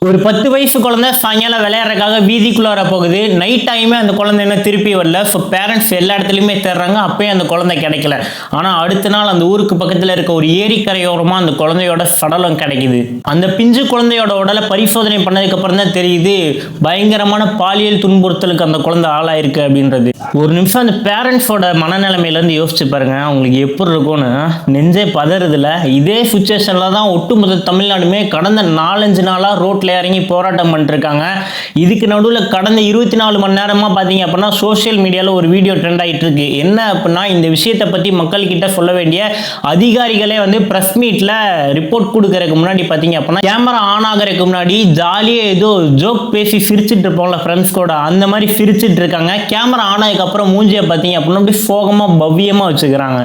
ஒரு 10 வயசு குழந்தை சாயங்காலம் விளையாடுறதுக்காக வீதிக்குள்ள வர போகுது. நைட் டைமே அந்த குழந்தை என்ன திருப்பி வரல. ஸோ பேரண்ட்ஸ் எல்லா இடத்துலையுமே தேடுறாங்க, அப்பயே அந்த குழந்தை கிடைக்கல. ஆனால் அடுத்த நாள் அந்த ஊருக்கு பக்கத்தில் இருக்க ஒரு ஏரிக்கரையோரமாக அந்த குழந்தையோட சடலம் கிடைக்குது. அந்த பிஞ்சு குழந்தையோட உடலை பரிசோதனை பண்ணதுக்கு அப்புறம் தான் தெரியுது பயங்கரமான பாலியல் துன்புறுத்தலுக்கு அந்த குழந்தை ஆளாயிருக்கு அப்படின்றது. ஒரு நிமிஷம் அந்த பேரண்ட்ஸோட மனநிலைமையிலேருந்து யோசிச்சு பாருங்க, அவங்களுக்கு எப்படி இருக்கும்னு நெஞ்சே பதறதுல. இதே சுச்சுவேஷனில் தான் ஒட்டுமொத்த தமிழ்நாடுமே கடந்த 4-5 நாளாக ரோட்ல இறங்கி போராட்டம் பண்ணிருக்காங்க. இதுக்கு நடுவில் கடந்த 24 மணி நேரமா பாத்தீங்க அப்படின்னா சோசியல் மீடியால ஒரு வீடியோ ட்ரெண்ட் ஆயிட்டு இருக்கு. என்ன அப்படின்னா, இந்த விஷயத்தை பத்தி மக்கள் கிட்ட சொல்ல வேண்டிய அதிகாரிகளே வந்து பிரஸ் மீட்ல ரிப்போர்ட் கொடுக்கறதுக்கு முன்னாடி பாத்தீங்க அப்படின்னா கேமரா ஆன் ஆகிறதுக்கு முன்னாடி ஜாலியா ஏதோ ஜோக் பேசி சிரிச்சிட்டு இருப்போம்ல ஃப்ரெண்ட்ஸ் கூட, அந்த மாதிரி சிரிச்சிட்டு இருக்காங்க. கேமரா ஆன் ஆனதுக்கு அப்புறம் மூஞ்சியை பாத்தீங்க அப்படின்னா அப்படி சோகமா பவ்யமா வச்சுக்கிறாங்க.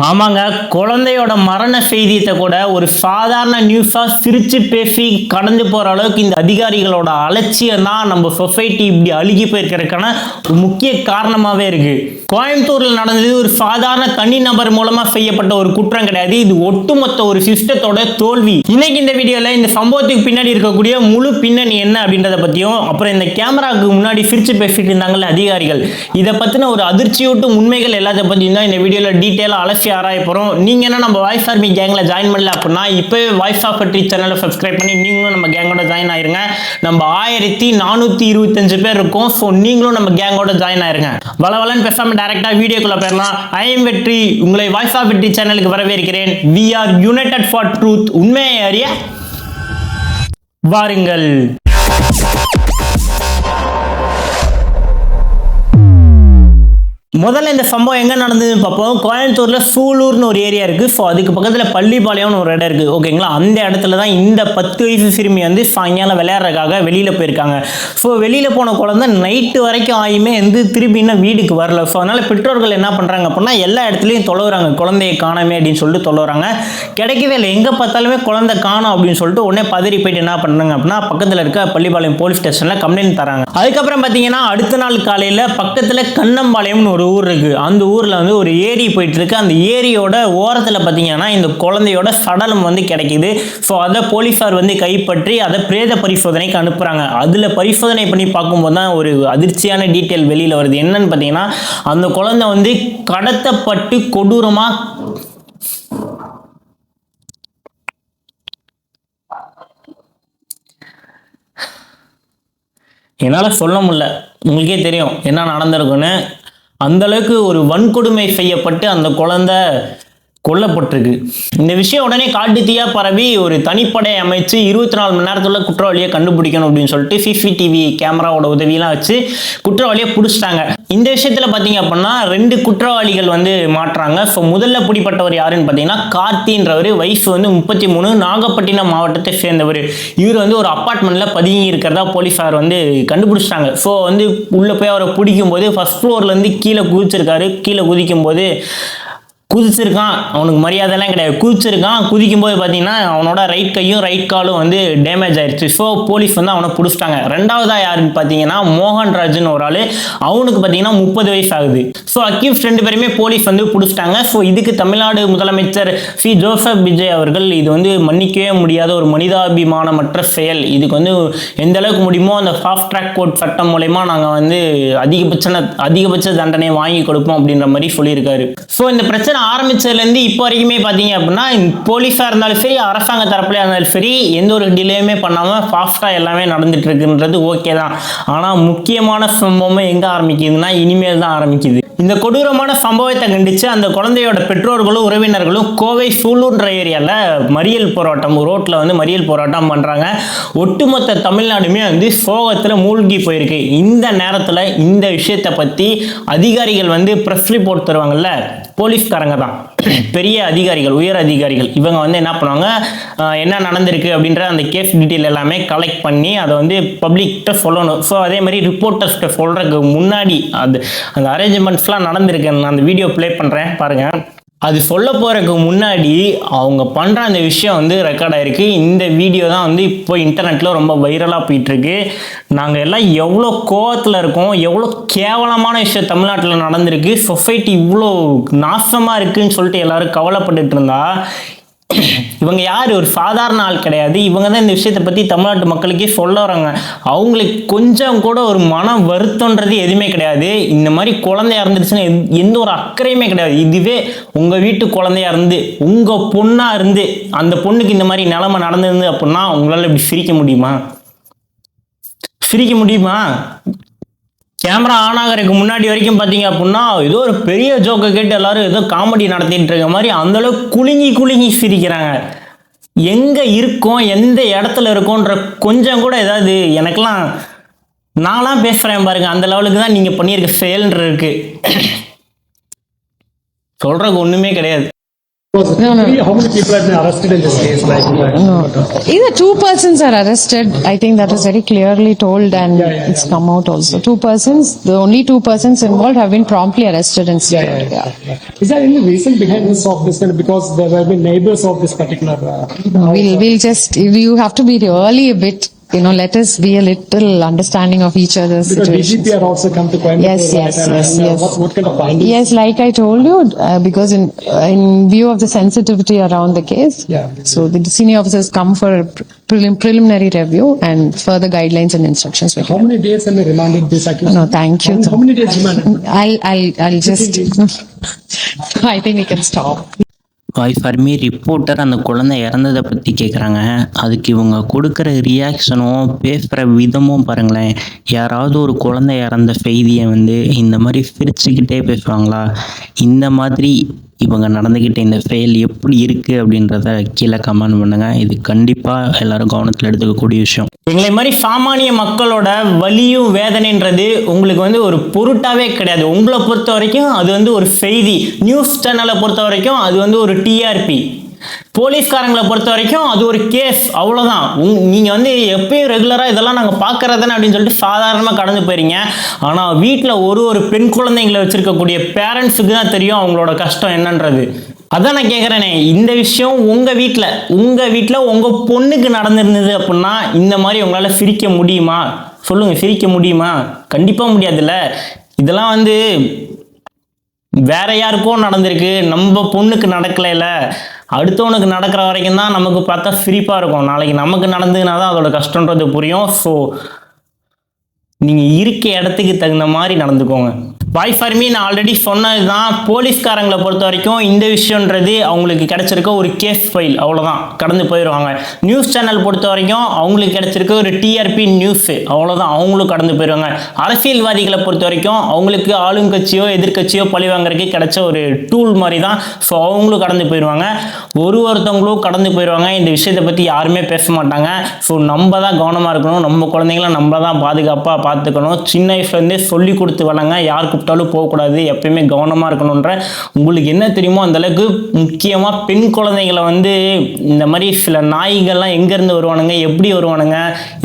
ஆமாங்க, குழந்தையோட மரண செய்தியத்தை கூட ஒரு சாதாரண நியூஸா சிரிச்சு பேசி கடந்து போற அளவுக்கு இந்த அதிகாரிகளோட அலட்சியம் தான் நம்ம சொசைட்டி இப்படி அழுகி போயிருக்கிறதுக்கான ஒரு முக்கிய காரணமாவே இருக்கு. கோயம்புத்தூர்ல நடந்தது ஒரு சாதாரண தனி நபர் மூலமா செய்யப்பட்ட ஒரு குற்றம் கிடையாது, இது ஒட்டுமொத்த ஒரு சிஸ்டத்தோட தோல்வி. இன்னைக்கு இந்த வீடியோல இந்த சம்பவத்துக்கு பின்னாடி இருக்கக்கூடிய முழு பின்னணி என்ன அப்படின்றத பத்தியும், அப்புறம் இந்த கேமராவுக்கு முன்னாடி சிரிச்சு பேசிட்டு இருந்தாங்கல்ல அதிகாரிகள், இதை பத்தின ஒரு அதிர்ச்சியூட்டும் உண்மைகள் எல்லாத்த பத்தியும் தான் இந்த வீடியோல டீட்டெயிலா அலசி ஆராய போறோம். நீங்க என்ன நம்ம வாய்ஸ் ஆர்மி கேங்ல ஜாயின் பண்ணல அப்படின்னா இப்பவே வாய்ஸ் ஆஃப் வெற்றி சேனலை சப்ஸ்கிரைப் பண்ணி நீங்களும் நம்ம கேங்கோட ஜாயின் ஆயிருங்க. நம்ம 1425 பேர் இருக்கோம். ஸோ நீங்களும் நம்ம கேங்கோட ஜாயின் ஆயிருங்க. வளவலன்னு பேசாம டைரக்டா வீடியோக்குள்ள போயிடலாம். ஐ எம் வெற்றி, உங்களை வாய்ஸ் ஆஃப் வெற்றி சேனலுக்கு வரவேற்கிறேன். We are united for truth. உண்மையை அறிய வாருங்கள். முதல்ல இந்த சம்பவம் எங்க நடந்ததுன்னு பார்ப்போம். கோயம்புத்தூர்ல சூலூர்னு ஒரு ஏரியா இருக்கு. ஸோ அதுக்கு பக்கத்துல பள்ளிப்பாளையம்னு ஒரு இடம் இருக்கு, ஓகேங்களா? அந்த இடத்துல தான் இந்த 10 வயசு சிறுமி வந்து சாயங்காலம் விளையாடுறதுக்காக வெளியில போயிருக்காங்க. ஸோ வெளியில போன குழந்தை நைட்டு வரைக்கும் ஆயுமே வந்து திருப்பி இன்னும் வீட்டுக்கு வரல. ஸோ அதனால பெற்றோர்கள் என்ன பண்றாங்க அப்படின்னா எல்லா இடத்துலையும் தொலைவுறாங்க, குழந்தைய காணாமே அப்படின்னு சொல்லிட்டு தொலைவுறாங்க. கிடைக்கவே இல்லை, எங்க பார்த்தாலுமே குழந்தை காணும் அப்படின்னு சொல்லிட்டு உடனே பதறி போயிட்டு என்ன பண்றாங்க அப்படின்னா பக்கத்துல இருக்க பள்ளிப்பாளையம் போலீஸ் ஸ்டேஷன்ல கம்ப்ளைண்ட் தராங்க. அதுக்கப்புறம் பாத்தீங்கன்னா அடுத்த நாள் காலையில பக்கத்துல கண்ணம்பாளையம்னு ஒரு ஊர் இருக்கு. அந்த ஊர்ல வந்து ஒரு ஏரி போயிட்டு இருக்கு. அந்த ஏரியோட ஓரத்துல பாத்தீங்கன்னா இந்த குழந்தையோட சடலம் வந்து கிடைக்குது. ஸோ அதை போலீசார் வந்து கைப்பற்றி அதை பிரேத பரிசோதனைக்கு அனுப்புறாங்க. அதுல பரிசோதனை பண்ணி பார்க்கும்போது தான் ஒரு அதிர்ச்சியான டீட்டெயில் வெளியில வருது. என்னன்னு பாத்தீங்கன்னா அந்த குழந்தை வந்து கடத்தப்பட்டு கொடூரமா என்னால சொல்ல முடியல, உங்களுக்கே தெரியும் என்ன நடந்திருக்குன்னு. அந்த அளவுக்கு ஒரு வன்கொடுமை செய்யப்பட்டு அந்த குழந்தை கொல்லப்பட்டிருக்கு. இந்த விஷயம் உடனே காட்டு தீயா பரவி ஒரு தனிப்படை அமைச்சு 24 மணி நேரத்துல குற்றவாளியை கண்டுபிடிக்கணும் அப்படின்னு சொல்லிட்டு சிசிடிவி கேமராவோட உதவியெல்லாம் வச்சு குற்றவாளியை பிடிச்சிட்டாங்க. இந்த விஷயத்துல பாத்தீங்க அப்படின்னா 2 குற்றவாளிகள் வந்து மாட்டுறாங்க. ஸோ முதல்ல பிடிப்பட்டவர் யாருன்னு பாத்தீங்கன்னா கார்த்தின்றவர், வயசு வந்து 33, நாகப்பட்டினம் மாவட்டத்தை சேர்ந்தவர். இவர் வந்து ஒரு அப்பார்ட்மெண்ட்ல பதுங்கி இருக்கிறதா போலீஸார் வந்து கண்டுபிடிச்சிட்டாங்க. ஸோ வந்து உள்ள போய் அவரை பிடிக்கும் போது ஃபர்ஸ்ட் ஃப்ளோர்ல இருந்து கீழே குதிச்சிருக்காரு. கீழே குதிக்கும் போது குதிச்சிருக்கான், அவனுக்கு மரியாதைலாம் கிடையாது, குதிச்சிருக்கான். குதிக்கும் போது பார்த்தீங்கன்னா அவனோட ரைட் கையும் ரைட் காலும் வந்து டேமேஜ் ஆயிடுச்சு. ஸோ போலீஸ் வந்து அவனை பிடிச்சிட்டாங்க. ரெண்டாவதா யாருன்னு பார்த்தீங்கன்னா மோகன்ராஜ்னு ஒரு ஆள், அவனுக்கு பார்த்தீங்கன்னா 30 வயசு ஆகுது. ஸோ அக்யூஸ் 2 பேருமே போலீஸ் வந்து பிடிச்சிட்டாங்க. ஸோ இதுக்கு தமிழ்நாடு முதலமைச்சர் சி ஜோசப் விஜய் அவர்கள் இது வந்து மன்னிக்கவே முடியாத ஒரு மனிதாபிமானமற்ற செயல், இதுக்கு வந்து எந்த அளவுக்கு முடியுமோ அந்த ஃபாஸ்ட் ட்ராக் கோர்ட் சட்டம் மூலமா நாங்கள் வந்து அதிகபட்ச தண்டனை வாங்கி கொடுப்போம் அப்படின்ற மாதிரி சொல்லியிருக்காரு. ஸோ இந்த பிரச்சனை ஆரம்பிச்சதுலேருந்து இப்போ வரைக்குமே பார்த்தீங்க அப்படின்னா போலீஸாக இருந்தாலும் சரி, அரசாங்க தரப்புலையாக இருந்தாலும் சரி, எந்த ஒரு டிலேயுமே பண்ணாமல் ஃபாஸ்ட்டாக எல்லாமே நடந்துட்டு இருக்குன்றது ஓகே தான். ஆனால் முக்கியமான சம்பவமே எங்கே ஆரம்பிக்குதுன்னா இனிமேல் தான் ஆரம்பிக்குது. இந்த கொடூரமான சம்பவத்தை கண்டித்து அந்த குழந்தையோட பெற்றோர்களும் உறவினர்களும் கோவை சூலூர்ன்ற ஏரியாவில் மறியல் போராட்டம், ரோட்டில் வந்து மறியல் போராட்டம் பண்ணுறாங்க. ஒட்டுமொத்த தமிழ்நாடுமே வந்து சோகத்தில் மூழ்கி போயிருக்கு. இந்த நேரத்தில் இந்த விஷயத்தை பற்றி அதிகாரிகள் வந்து ப்ரெஸ் ரிப்போர்ட் தருவாங்கல்ல, போலீஸ்காரங்க தான் பெரிய அதிகாரிகள், உயர் அதிகாரிகள், இவங்க வந்து என்ன பண்ணுவாங்க, என்ன நடந்திருக்கு அப்படின்ற அந்த கேஸ் டீட்டெயில் எல்லாமே கலெக்ட் பண்ணி அதை வந்து பப்ளிக்கிட்ட சொல்லணும். ஸோ அதே மாதிரி ரிப்போர்ட்டர்ஸ்கிட்ட சொல்கிறதுக்கு முன்னாடி அந்த அரேஞ்ச்மெண்ட்ஸ்லாம் நடந்திருக்கு. நான் அந்த வீடியோ ப்ளே பண்ணுறேன் பாருங்கள். அது சொல்ல போகிறதுக்கு முன்னாடி அவங்க பண்ணுற அந்த விஷயம் வந்து ரெக்கார்ட் ஆகிருக்கு. இந்த வீடியோ தான் வந்து இப்போ இன்டர்நெட்டில் ரொம்ப வைரலாக போயிட்டுருக்கு. நாங்கள் எல்லாம் எவ்வளோ கோவத்தில் இருக்கோம், எவ்வளோ கேவலமான விஷயம் தமிழ்நாட்டில் நடந்திருக்கு, சொசைட்டி இவ்வளோ நாசமாக இருக்குதுன்னு சொல்லிட்டு எல்லோரும் கவலைப்பட்டுட்டு இருந்தா இவங்க யார், ஒரு சாதாரண ஆள் கிடையாது. இவங்க தான் இந்த விஷயத்தை பற்றி தமிழ்நாட்டு மக்களுக்கே சொல்ல வராங்க. அவங்களுக்கு கொஞ்சம் கூட ஒரு மன வருத்தம்ன்றது எதுவுமே கிடையாது. இந்த மாதிரி குழந்தையா இருந்துச்சுன்னா எந்த ஒரு அக்கறையுமே கிடையாது. இதுவே உங்கள் வீட்டு குழந்தையா இருந்து உங்கள் பொண்ணாக இருந்து அந்த பொண்ணுக்கு இந்த மாதிரி நிலைமை நடந்திருந்து அப்படின்னா உங்களால் இப்படி சிரிக்க முடியுமா? சிரிக்க முடியுமா? கேமரா ஆன் ஆகிறதுக்கு முன்னாடி வரைக்கும் பார்த்தீங்க அப்படின்னா ஏதோ ஒரு பெரிய ஜோக்கை கேட்டு எல்லாரும் ஏதோ காமெடி நடத்திட்டு இருக்க மாதிரி அந்தளவுக்கு குலுங்கி சிரிக்கிறாங்க. எங்கே இருக்கோம், எந்த இடத்துல இருக்கோன்ற கொஞ்சம் கூட ஏதாவது எனக்கெல்லாம், நான்லாம் பேசுகிறேன் பாருங்க, அந்த லெவலுக்கு தான் நீங்கள் பண்ணியிருக்க செயல்ன்ற இருக்கு. சொல்கிறதுக்கு ஒன்றுமே கிடையாது. No. How many people have been arrested in this case? No. Either 2 persons are arrested. I think that is very clearly told and it's come out also. 2 persons, the only 2 persons involved have been promptly arrested and secured. Is there any reason behind this of this? Because there have been neighbors of this particular. We'll just, you have to be really a bit, let us be a little understanding of each other's Because situations. DGP are also come to Coimbatore. Yes. What kind of findings? Yes, like I told you, because in view of the sensitivity around the case, so the senior officers come for a preliminary review and further guidelines and instructions. How many days have they remanded this accused? No, thank you. How many days remanded? I'll just, I think we can stop. Voice for me reporter அந்த குழந்தை இறந்ததை பற்றி கேட்குறாங்க. அதுக்கு இவங்க கொடுக்குற ரியாக்ஷனும் பேசுகிற விதமும் பாருங்களேன். யாராவது ஒரு குழந்தை இறந்த செய்தியை இந்த மாதிரி சிரிச்சுக்கிட்டே பேசுவாங்களா? இந்த மாதிரி இவங்க நடந்துக்கிட்ட இந்த செயல் எப்படி இருக்குது அப்படின்றத கீழே கமெண்ட் பண்ணுங்கள். இது கண்டிப்பாக எல்லாரும் கவனத்தில் எடுத்துக்கக்கூடிய விஷயம். எங்களை மாதிரி சாமானிய மக்களோட வலியும் வேதனைன்றது உங்களுக்கு ஒரு பொருட்டாவே கிடையாது. உங்களை பொறுத்த வரைக்கும் அது ஒரு செய்தி. நியூஸ் சேனலை பொறுத்த வரைக்கும் அது ஒரு டிஆர்பி. போலீஸ்காரங்களை பொறுத்த வரைக்கும் அது ஒரு கேஸ், அவ்வளோதான். நீங்கள் எப்பயும் ரெகுலராக இதெல்லாம் நாங்கள் பார்க்கறதானே அப்படின்னு சொல்லிட்டு சாதாரணமாக கடந்து போயிருங்க. ஆனால் வீட்டில் ஒரு பெண் குழந்தைங்களை வச்சுருக்கக்கூடிய பேரண்ட்ஸுக்கு தான் தெரியும் அவங்களோட கஷ்டம் என்னன்றது. அதான் நான் கேட்குறேனே, இந்த விஷயம் உங்கள் வீட்டில் உங்கள் பொண்ணுக்கு நடந்திருந்தது அப்படின்னா இந்த மாதிரி உங்களால் சிரிக்க முடியுமா? சொல்லுங்கள், சிரிக்க முடியுமா? கண்டிப்பாக முடியாதுல்ல. இதெல்லாம் வேற யாருக்கோ நடந்திருக்கு, நம்ம பொண்ணுக்கு நடக்கலைல. அடுத்தவனுக்கு நடக்கிற வரைக்கும் தான் நமக்கு பார்த்தா சிரிப்பாக இருக்கும். நாளைக்கு நமக்கு நடந்ததுன்னா தான் அதோட கஷ்டன்றது புரியும். ஸோ நீங்கள் இருக்க இடத்துக்கு தகுந்த மாதிரி நடந்துக்கோங்க. வாய்ஸ் ஃபார் மீ நான் ஆல்ரெடி சொன்னது தான். போலீஸ்காரங்களை பொறுத்த வரைக்கும் இந்த விஷயன்றது அவங்களுக்கு கிடைச்சிருக்க ஒரு கேஸ் ஃபைல், அவ்வளோதான், கடந்து போயிடுவாங்க. நியூஸ் சேனல் பொறுத்த வரைக்கும் அவங்களுக்கு கிடைச்சிருக்க ஒரு டிஆர்பி நியூஸ், அவ்வளோதான், அவங்களும் கடந்து போயிடுவாங்க. அரசியல்வாதிகளை பொறுத்த வரைக்கும் அவங்களுக்கு ஆளுங்கட்சியோ எதிர்கட்சியோ பழி வாங்குறதுக்கு கிடைச்ச ஒரு டூல் மாதிரி தான். ஸோ அவங்களும் கடந்து போயிடுவாங்க. ஒருத்தவங்களும் கடந்து போயிடுவாங்க. இந்த விஷயத்தை பற்றி யாருமே பேச மாட்டாங்க. ஸோ நம்ம தான் கவனமாக இருக்கணும். நம்ம குழந்தைங்கள நம்ம தான் பாதுகாப்பாக பார்த்துக்கணும். சின்ன வயசுலேருந்தே சொல்லி கொடுத்து வளங்க. யார் கூப்பிட்டாலும் போகக்கூடாது, எப்பயுமே கவனமாக இருக்கணுன்ற உங்களுக்கு என்ன தெரியுமோ அந்தளவுக்கு. முக்கியமாக பெண் குழந்தைங்களை இந்த மாதிரி சில நாய்கள்லாம் எங்கேருந்து வருவானுங்க, எப்படி வருவானுங்க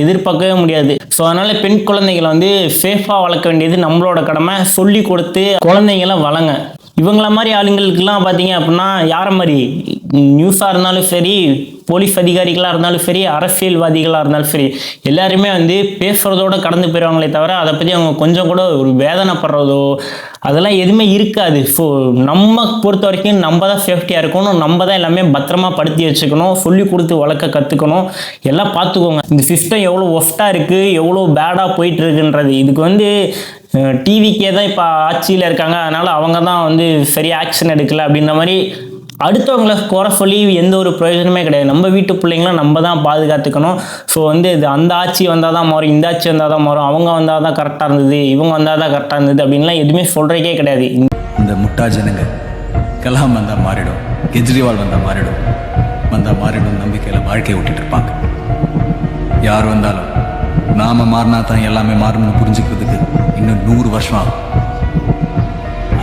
எதிர்பார்க்கவே முடியாது. ஸோ அதனால் பெண் குழந்தைகளை சேஃபாக வளர்க்க வேண்டியது நம்மளோட கடமை. சொல்லி கொடுத்து குழந்தைங்களை வளங்க. இவங்கள மாதிரி ஆளுங்களுக்கெல்லாம் பார்த்தீங்க அப்படின்னா யாரை மாதிரி நியூஸாக இருந்தாலும் சரி, போலீஸ் அதிகாரிகளாக இருந்தாலும் சரி, அரசியல்வாதிகளாக இருந்தாலும் சரி, எல்லாருமே பேசுகிறதோட கடந்து போயிடுவாங்களே தவிர அதை பற்றி அவங்க கொஞ்சம் கூட ஒரு வேதனைப்படுறதோ அதெல்லாம் எதுவுமே இருக்காது. ஸோ நம்ம பொறுத்த வரைக்கும் நம்ம தான் சேஃப்டியாக இருக்கணும். நம்ம தான் எல்லாமே பத்திரமா படுத்தி வச்சுக்கணும். சொல்லி கொடுத்து வளர்க்க கற்றுக்கணும். எல்லாம் பார்த்துக்கோங்க. இந்த சிஸ்டம் எவ்வளோ ஒஃப்டாக இருக்குது, எவ்வளோ பேடாக போயிட்டு இருக்குன்றது. இதுக்கு டிவிக்கே தான் இப்போ ஆட்சியில் இருக்காங்க, அதனால் அவங்க தான் சரி ஆக்ஷன் எடுக்கலை அப்படின்ற மாதிரி அடுத்தவங்களை குறை சொல்லி எந்த ஒரு பிரயோஜனமே கிடையாது. நம்ம வீட்டு பிள்ளைங்களும் நம்ம தான் பாதுகாத்துக்கணும். ஸோ இது அந்த ஆட்சி வந்தால் தான் மாறும், இந்த ஆட்சி வந்தால் தான் மாறும், அவங்க வந்தால் தான் கரெக்டாக இருந்தது, இவங்க வந்தால் தான் கரெக்டாக இருந்தது அப்படின்லாம் எதுவுமே சொல்கிறக்கே கிடையாது. இந்த முட்டா ஜனங்க கலாம் வந்தால் மாறிடும், கெஜ்ரிவால் வந்தால் மாறிடும் நம்பிக்கையில் வாழ்க்கையை விட்டுட்டு இருப்பாங்க. யார் வந்தாலும் நாம மாறினா தான் எல்லாமே மாறணும்னு புரிஞ்சுக்கிறதுக்கு இன்னும் 100 வருஷம் ஆகும்.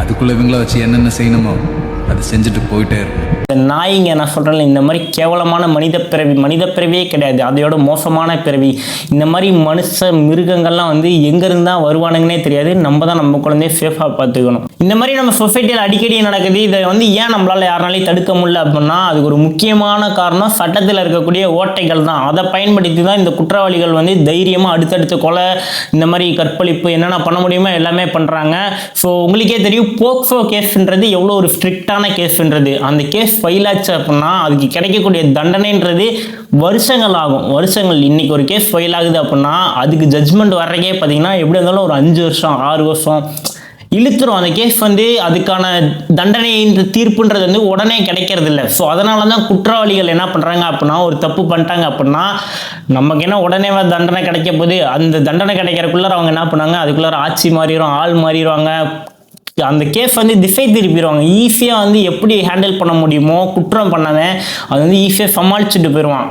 அதுக்குள்ளே இவங்கள வச்சு என்னென்ன செய்யணுமோ அது செஞ்சுட்டு போயிட்டே இருக்கும். நாய்ங்க நான் சொல்கிறேன், இந்த மாதிரி கேவலமான மனித பிறவியே கிடையாது, அதையோட மோசமான பிறவி. இந்த மாதிரி மிருகங்கள்லாம் எங்கேருந்து தான் வருவானுங்கன்னே தெரியாது. நம்ம தான் நம்ம குழந்தைய சேஃபாக பார்த்துக்கணும். இந்த மாதிரி நம்ம சொசைட்டியில் அடிக்கடி நடக்குது. இதை ஏன் நம்மளால் யாருனாலையும் தடுக்க முடியல அப்படின்னா அதுக்கு ஒரு முக்கியமான காரணம் சட்டத்தில் இருக்கக்கூடிய ஓட்டைகள் தான். அதை பயன்படுத்தி தான் இந்த குற்றவாளிகள் தைரியமாக அடுத்தடுத்து கொலை, இந்த மாதிரி கற்பழிப்பு என்னென்ன பண்ண முடியுமோ எல்லாமே பண்ணுறாங்க. ஸோ உங்களுக்கே தெரியும் போக்சோ கேஸ்ன்றது எவ்வளோ ஒரு ஸ்ட்ரிக்டான கேஸ்ன்றது. அந்த கேஸ் ஃபைல் ஆச்சு அப்படின்னா அதுக்கு கிடைக்கக்கூடிய தண்டனைன்றது வருஷங்கள் ஆகும். வருஷங்கள். இன்னைக்கு ஒரு கேஸ் ஃபைல் ஆகுது அப்படின்னா அதுக்கு ஜட்ஜ்மெண்ட் வர்றக்கே பார்த்தீங்கன்னா எப்படி இருந்தாலும் ஒரு 5 வருஷம் 6 வருஷம் இழுத்துரும். அந்த கேஸ் வந்து அதுக்கான தண்டனை தீர்ப்புன்றது வந்து உடனே கிடைக்கிறது இல்லை. ஸோ அதனால தான் குற்றவாளிகள் என்ன பண்ணுறாங்க அப்படின்னா, ஒரு தப்பு பண்ணிட்டாங்க அப்படின்னா நமக்கு என்ன உடனே தண்டனை கிடைக்க போகுது, அந்த தண்டனை கிடைக்கிறக்குள்ளார அவங்க என்ன பண்ணாங்க, அதுக்குள்ளார ஆட்சி மாறிடும், ஆள் மாறிடுவாங்க, அந்த கேஸ் வந்து திசை திருப்பிடுவாங்க. ஈஸியாக வந்து எப்படி ஹேண்டில் பண்ண முடியுமோ குற்றம் பண்ணவன் அது வந்து ஈஸியாக சமாளிச்சுட்டு போயிடுவான்.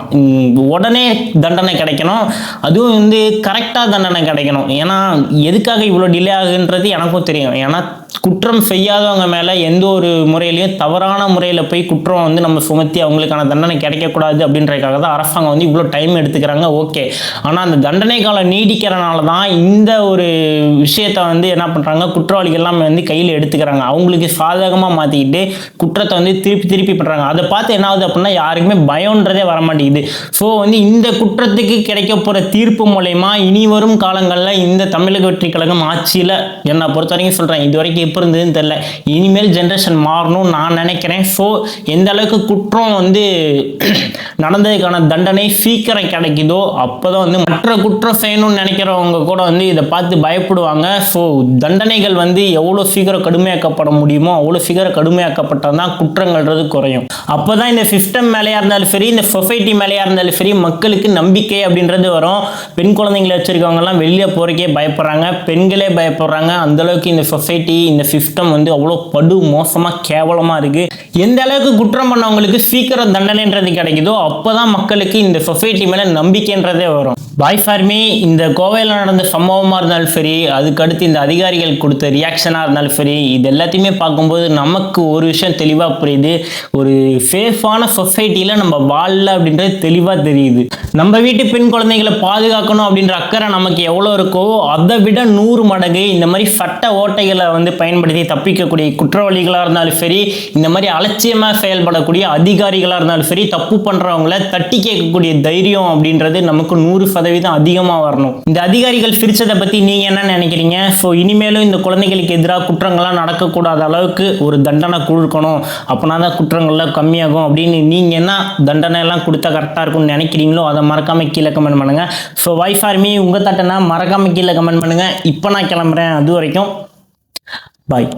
உடனே தண்டனை கிடைக்கணும், அதுவும் வந்து கரெக்டாக தண்டனை கிடைக்கணும். ஏன்னா எதுக்காக இவ்வளோ டிலே ஆகுன்றது எனக்கும் தெரியும். ஏன்னா குற்றம் செய்யாதவங்க மேலே எந்த ஒரு முறையிலையும் தவறான முறையில் போய் குற்றம் வந்து நம்ம சுமத்தி அவங்களுக்கான தண்டனை கிடைக்கக்கூடாது அப்படின்றதுக்காக தான் அரசாங்கம் வந்து இவ்வளோ டைம் எடுத்துக்கிறாங்க. ஓகே, ஆனால் அந்த தண்டனை காலம் நீடிக்கிறனால தான் இந்த ஒரு விஷயத்தை வந்து என்ன பண்ணுறாங்க, குற்றவாளிகள்லாம் வந்து கையில் எடுத்துக்கிறாங்க. அவங்களுக்கு சாதகமாக மாற்றிக்கிட்டு குற்றத்தை வந்து திருப்பி பண்ணுறாங்க. அதை பார்த்து என்ன ஆகுது அப்படின்னா யாருக்குமே பயம்ன்றதே வரமாட்டேங்குது. ஸோ வந்து இந்த குற்றத்துக்கு கிடைக்க போகிற தீர்ப்பு மூலயமா இனி வரும் காலங்களில் இந்த தமிழக வெற்றி கழகம் ஆட்சியில் என்னை பொறுத்த வரைக்கும் சொல்கிறேன், இது வரைக்கும் எப்போ இருந்ததுன்னு தெரியல, இனிமேல் ஜென்ரேஷன் மாறணும்னு நான் நினைக்கிறேன். ஸோ எந்த அளவுக்கு குற்றம் வந்து நடந்ததுக்கான தண்டனை சீக்கிரம் கிடைக்குதோ அப்போதான் வந்து மற்ற குற்றம் செய்யணும்னு நினைக்கிறவங்க கூட வந்து இதை பார்த்து பயப்படுவாங்க. ஸோ தண்டனைகள் வந்து எவ்வளோ சீக்கிரம் கடுமையாக்கப்பட முடியுமோ அவ்வளோ சீக்கிரம் கடுமையாக்கப்பட்டால் தான் குற்றங்கள்ன்றது குறையும். அப்போ தான் இந்த சிஸ்டம் மேலேயா இருந்தாலும் சரி, இந்த சொசைட்டி மேலேயா இருந்தாலும் சரி, மக்களுக்கு நம்பிக்கை அப்படின்றது வரும். பெண் குழந்தைங்களை வச்சிருக்கவங்கலாம் வெளியே போகிறக்கே பயப்படுறாங்க, பெண்களே பயப்படுறாங்க. அந்தளவுக்கு இந்த சொசைட்டி இந்த சிஸ்டம் வந்து அவ்வளோ படு மோசமாக கேவலமாக இருக்குது. எந்த அளவுக்கு குற்றம் பண்ணவங்களுக்கு சீக்கிரம் தண்டனைன்றது கிடைக்குதோ அப்போ தான் மக்களுக்கு இந்த சொசைட்டி மேலே நம்பிக்கைன்றதே வரும். பாய் ஃபார்மி இந்த கோவையில் நடந்த சம்பவமாக இருந்தாலும் சரி, அதுக்கடுத்து இந்த அதிகாரிகள் கொடுத்த ரியாக்ஷனாக இருந்தாலும் சரி, இது எல்லாத்தையுமே பார்க்கும்போது நமக்கு ஒரு விஷயம் தெளிவாக புரியுது. ஒரு சேஃபான சொசைட்டியில் நம்ம வாழல அப்படின்றது தெளிவாக தெரியுது. நம்ம வீட்டு பெண் குழந்தைகளை பாதுகாக்கணும் அப்படின்ற அக்கறை நமக்கு எவ்வளோ இருக்கோ அதை விட 100 மடங்கு இந்த மாதிரி சட்ட ஓட்டைகளை வந்து பயன்படுத்தி தப்பிக்கக்கூடிய குற்றவாளிகளாக இருந்தாலும் சரி, இந்த மாதிரி அலட்சியமாக செயல்படக்கூடிய அதிகாரிகளாக இருந்தாலும் சரி, தப்பு பண்ணுறவங்கள தட்டி கேட்கக்கூடிய தைரியம் அப்படின்றது நமக்கு 100% அதிகமாக வரணும். இந்த அதிகாரிகள் சிரிச்சதை பற்றி நீங்கள் என்ன நினைக்கிறீங்க? ஸோ இனிமேலும் இந்த குழந்தைகளுக்கு எதிராக குற்றங்கள்லாம் நடக்கக்கூடாத அளவுக்கு ஒரு தண்டனை கொடுக்கணும், அப்படின்னா தான் குற்றங்கள்லாம் கம்மியாகும் அப்படின்னு நீங்கள் என்ன தண்டனை எல்லாம் கொடுத்தா கரெக்டாக இருக்கும்னு நினைக்கிறீங்களோ அதை மறக்காமல் கீழே கமெண்ட் பண்ணுங்கள். ஸோ வாய்ஸ் ஃபார் மீ உங்கள் தட்டனா மறக்காமல் கீழே கமெண்ட் பண்ணுங்கள். இப்போ நான் கிளம்புறேன், அது வரைக்கும் பாய்.